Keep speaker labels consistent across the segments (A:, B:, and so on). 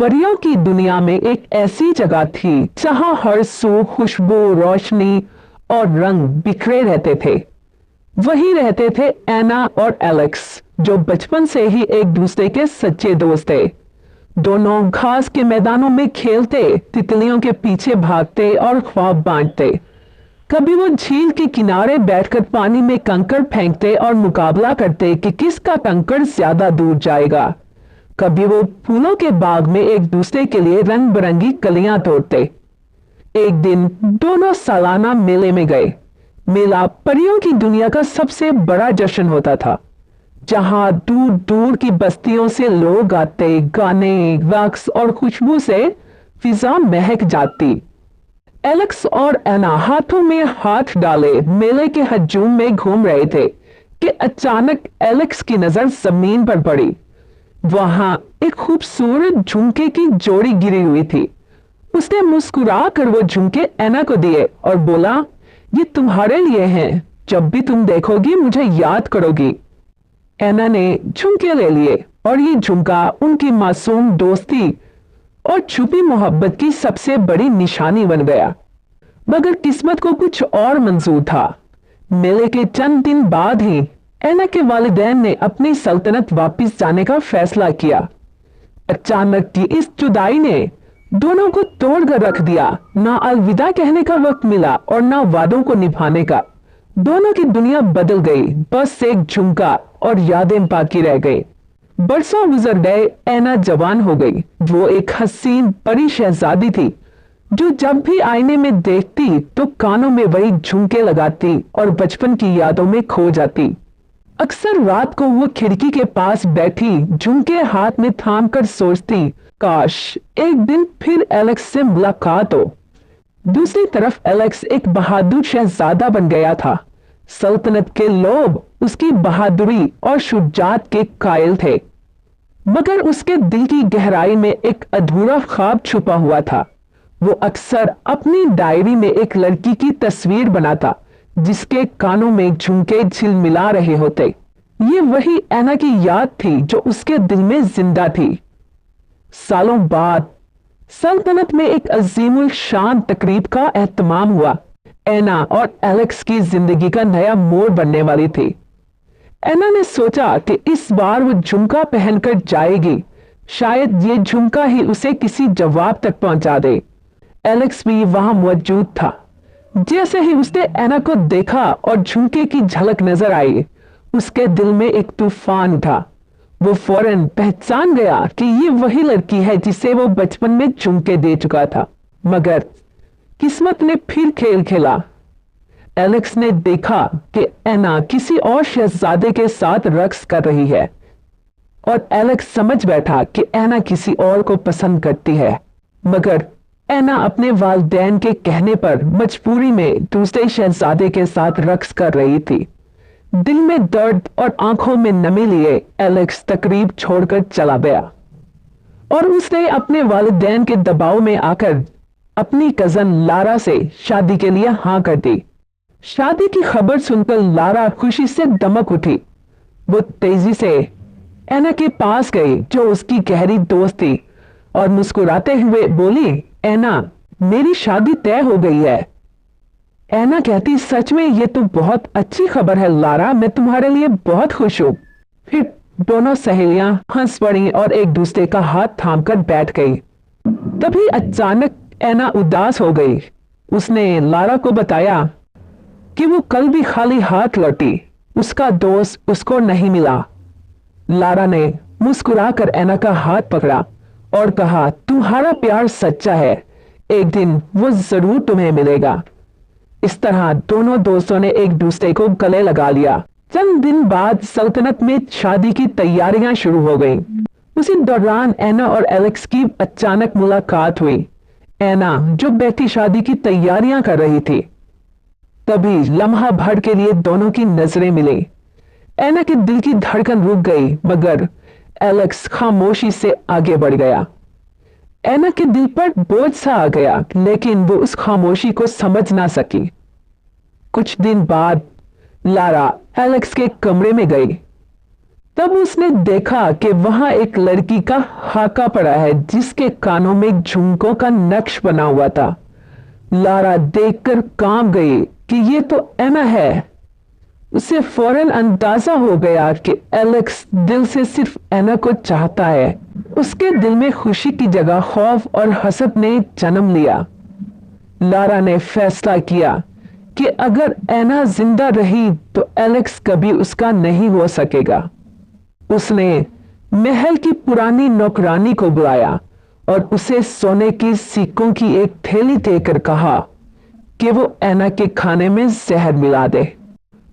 A: परियों की दुनिया में एक ऐसी जगह थी जहां हर सू खुशबू, रोशनी और रंग बिखरे रहते थे। वहीं रहते थे एना और एलेक्स, जो बचपन से ही एक दूसरे के सच्चे दोस्त थे। दोनों घास के मैदानों में खेलते, तितलियों के पीछे भागते और ख्वाब बांटते। कभी वो झील के किनारे बैठकर पानी में कंकड़ फेंकते और मुकाबला करते कि किसका कंकड़ ज्यादा दूर जाएगा। कभी वो फूलों के बाग में एक दूसरे के लिए रंग बिरंगी कलियां तोड़ते। एक दिन दोनों सालाना मेले में गए। मेला परियों की दुनिया का सबसे बड़ा जश्न होता था, जहां दूर दूर की बस्तियों से लोग आते, गाने, रक्स और खुशबू से फिजा महक जाती। एलेक्स और एना हाथों में हाथ डाले मेले के हजूम में घूम रहे थे कि अचानक एलेक्स की नजर जमीन पर पड़ी। वहां एक खूबसूरत झुमके की जोड़ी गिरी हुई थी। उसने मुस्कुरा कर वो झुमके एना को दिए और बोला, ये तुम्हारे लिए हैं, जब भी तुम देखोगी मुझे याद करोगी। एना ने झुमके ले लिए और ये झुमका उनकी मासूम दोस्ती और छुपी मोहब्बत की सबसे बड़ी निशानी बन गया। मगर किस्मत को कुछ और मंजूर था। मेले के चंद दिन बाद ही एना के वालिदैन ने अपनी सल्तनत वापस जाने का फैसला किया। अचानक की इस जुदाई ने दोनों को तोड़ कर रख दिया। ना अलविदा कहने का वक्त मिला और ना वादों को निभाने का। दोनों की दुनिया बदल गई, बस एक झुमका और यादें बाकी रह गई। बरसों गुजर गए, एना जवान हो गई। वो एक हसीन परी शहजादी थी, जो जब भी आईने में देखती तो कानों में वही झुमके लगाती और बचपन की यादों में खो जाती। अक्सर रात को वो खिड़की के पास बैठी झुमके हाथ में थाम कर सोचती, काश एक दिन फिर एलेक्स से मुलाकात हो। दूसरी तरफ एलेक्स एक बहादुर शहजादा बन गया था। सल्तनत के लोग उसकी बहादुरी और शुजात के कायल थे, मगर उसके दिल की गहराई में एक अधूरा ख्वाब छुपा हुआ था। वो अक्सर अपनी डायरी में एक लड़की की तस्वीर बनाता, जिसके कानों में झुमके झिलमिला रहे होते। ये वही एना की याद थी जो उसके दिल में जिंदा थी। सालों बाद सल्तनत में एक अजीमुल शान तकरीब का एहतमाम हुआ। एना और एलेक्स की जिंदगी का नया मोड़ बनने वाली थी। एना ने सोचा कि इस बार वो झुमका पहनकर जाएगी। शायद ये झुमका ही उसे किसी जवाब तक पहुंचा दे। एलेक्स भी वहां मौजूद था। जैसे ही उसने एना को देखा और झुमके की झलक नजर आई, उसके दिल में एक तूफान उठा। वो फौरन पहचान गया कि ये वही लड़की है जिसे वो बचपन में झुमके दे चुका था। मगर किस्मत ने फिर खेल खेला। एलेक्स ने देखा कि एना किसी और शहजादे के साथ रक्स कर रही है और एलेक्स समझ बैठा कि एना किसी और को पसंद करती है। मगर एना अपने वालिदैन के कहने पर मजबूरी में दूसरे शहजादे के साथ रक्स कर रही थी। दिल में दर्द और आंखों में नमी लिए एलेक्स तकरीब छोड़कर चला गया और उसने अपने वालिदैन के दबाव में आकर अपनी कजन लारा से शादी के लिए हाँ कर दी। शादी की खबर सुनकर लारा खुशी से दमक उठी। वो तेजी से एना के पास गई, जो उसकी गहरी दोस्त थी, और मुस्कुराते हुए बोली, एना, मेरी शादी तय हो गई है। एना कहती, सच में ये तो बहुत अच्छी खबर है लारा, मैं तुम्हारे लिए बहुत खुश हूं। फिर दोनों सहेलियां हंस पड़ी और एक दूसरे का हाथ थामकर बैठ गई। तभी अचानक एना उदास हो गई। उसने लारा को बताया कि वो कल भी खाली हाथ लौटी, उसका दोस्त उसको नहीं मिला। लारा ने मुस्कुराकर एना का हाथ पकड़ा और कहा, तुम्हारा प्यार सच्चा है, एक दिन वो जरूर तुम्हें मिलेगा। इस तरह दोनों दोस्तों ने एक दूसरे को गले लगा लिया। चंद दिन बाद सल्तनत में शादी की तैयारियां शुरू हो गईं। उसी दौरान एना और एलेक्स की अचानक मुलाकात हुई। एना जो बैठी शादी की तैयारियां कर रही थी, तभी लम्हा भर के लिए दोनों की नजरें मिली। एना के दिल की धड़कन रुक गई, मगर एलेक्स खामोशी से आगे बढ़ गया। एना के दिल पर बोझ सा आ गया, लेकिन वो उस खामोशी को समझ ना सकी। कुछ दिन बाद लारा एलेक्स के कमरे में गई। तब उसने देखा कि वहां एक लड़की का हाका पड़ा है जिसके कानों में झुमकों का नक्श बना हुआ था। लारा देखकर कांप गई कि ये तो एना है। उसे फौरन अंदाजा हो गया कि एलेक्स दिल से सिर्फ एना को चाहता है। उसके दिल में खुशी की जगह खौफ और हसद ने जन्म लिया। लारा ने फैसला किया कि अगर एना जिंदा रही तो एलेक्स कभी उसका नहीं हो सकेगा। उसने महल की पुरानी नौकरानी को बुलाया और उसे सोने की सिक्कों की एक थैली देकर कहा कि वो एना के खाने में जहर मिला दे।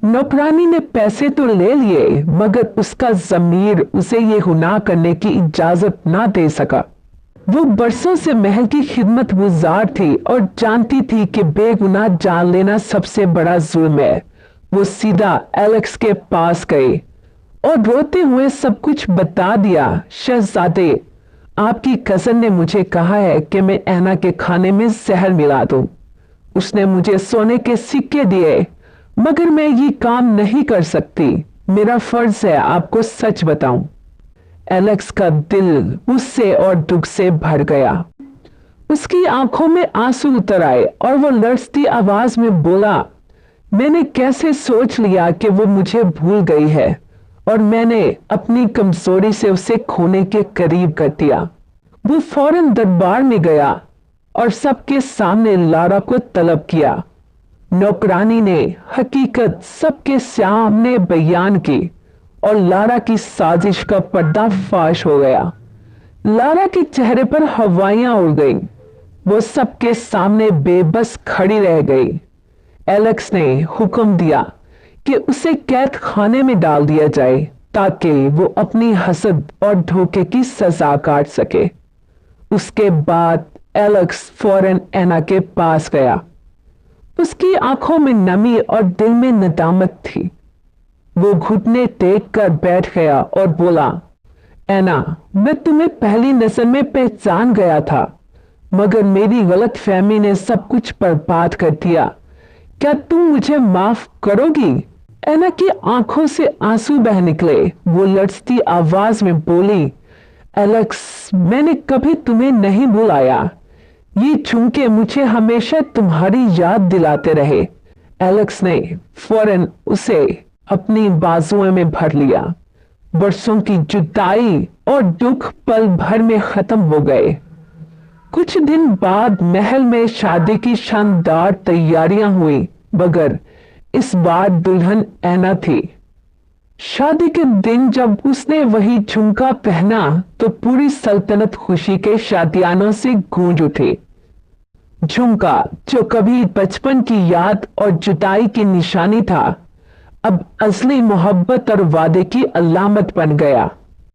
A: नौकरानी ने पैसे तो ले लिए मगर उसका ज़मीर उसे ये गुनाह करने की इजाजत ना दे सका। वो बरसों से महल की खिदमत गुजार थी और जानती थी कि बेगुनाह जान लेना सबसे बड़ा जुल्म है। वो सीधा एलेक्स के पास गई और रोते हुए सब कुछ बता दिया। शहजादे, आपकी कजन ने मुझे कहा है कि मैं एना के खाने में जहर मिला दूं। उसने मुझे सोने के सिक्के दिए मगर मैं ये काम नहीं कर सकती। मेरा फर्ज है आपको सच बताऊं। एलेक्स का दिल गुस्से और दुख से भर गया। उसकी आंखों में आंसू उतर आए और वो लड़ती आवाज में बोला, मैंने कैसे सोच लिया कि वो मुझे भूल गई है और मैंने अपनी कमजोरी से उसे खोने के करीब कर दिया। वो फौरन दरबार में गया और सबके सामने लारा को तलब किया। नौकरानी ने हकीकत सबके सामने बयान की और लारा की साजिश का पर्दाफाश हो गया। लारा के चेहरे पर हवाइयां उड़ गईं। वो सबके सामने बेबस खड़ी रह गई। एलेक्स ने हुक्म दिया कि उसे कैद खाने में डाल दिया जाए ताकि वो अपनी हसद और धोखे की सजा काट सके। उसके बाद एलेक्स फौरन एना के पास गया। उसकी आंखों में नमी और दिल में नदामत थी। वो घुटने टेक कर बैठ गया और बोला, एना, मैं तुम्हें पहली नजर में पहचान गया था मगर मेरी गलतफहमी ने सब कुछ बर्बाद कर दिया। क्या तुम मुझे माफ करोगी? एना की आंखों से आंसू बह निकले। वो लड़ती आवाज में बोली, एलेक्स, मैंने कभी तुम्हें नहीं बुलाया। ये झुमके मुझे हमेशा तुम्हारी याद दिलाते रहे। एलेक्स ने फौरन उसे अपनी बाजुओं में भर लिया। बरसों की जुदाई और दुख पल भर में खत्म हो गए। कुछ दिन बाद महल में शादी की शानदार तैयारियां हुई मगर इस बार दुल्हन एना थी। शादी के दिन जब उसने वही झुमका पहना तो पूरी सल्तनत खुशी के शादियानों से गूंज उठी। झुमका जो कभी बचपन की याद और जुदाई की निशानी था अब असली मोहब्बत और वादे की अलामत बन गया।